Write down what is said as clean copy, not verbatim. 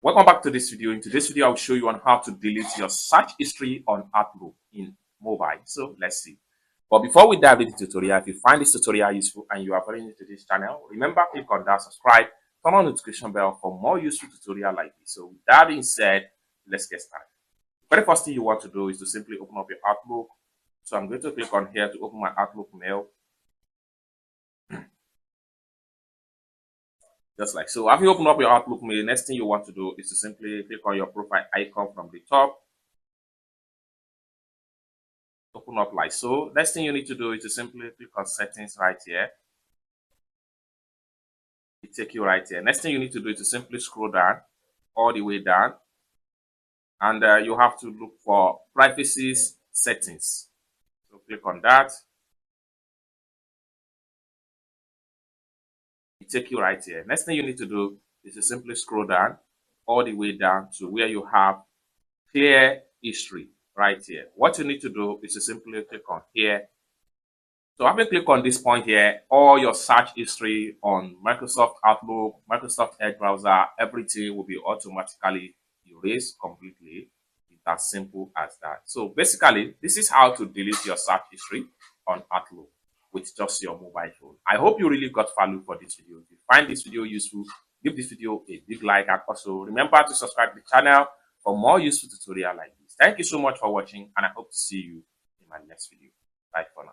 Welcome back to this video. In today's video, I'll show you on how to delete your search history on Outlook in mobile. So let's see. But before we dive into the tutorial, if you find this tutorial useful and you are very new to this channel, remember click on that subscribe, turn on the notification bell for more useful tutorial like this. So with that being said, let's get started. The very first thing you want to do is to simply open up your Outlook. So I'm going to click on here to open my Outlook mail. Just like so. After you open up your Outlook mail, the next thing you want to do is to simply click on your profile icon from the top. Open up like so. Next thing you need to do is to simply click on settings right here. It take you right here. Next thing you need to do is to simply scroll down all the way down, and you have to look for privacy settings. So click on that. It take you right here. Next thing you need to do is to simply scroll down all the way down to where you have clear history right here. What you need to do is to simply click on here. So having clicked on this point here, all your search history on Microsoft Outlook, Microsoft Edge browser, everything will be automatically erased completely. It's as simple as that. So basically, this is how to delete your search history on Outlook with just your mobile phone. I hope you really got value for this video. If you find this video useful, give this video a big like, and also remember to subscribe to the channel for more useful tutorial like this. Thank you so much for watching, and I hope to see you in my next video. Bye for now.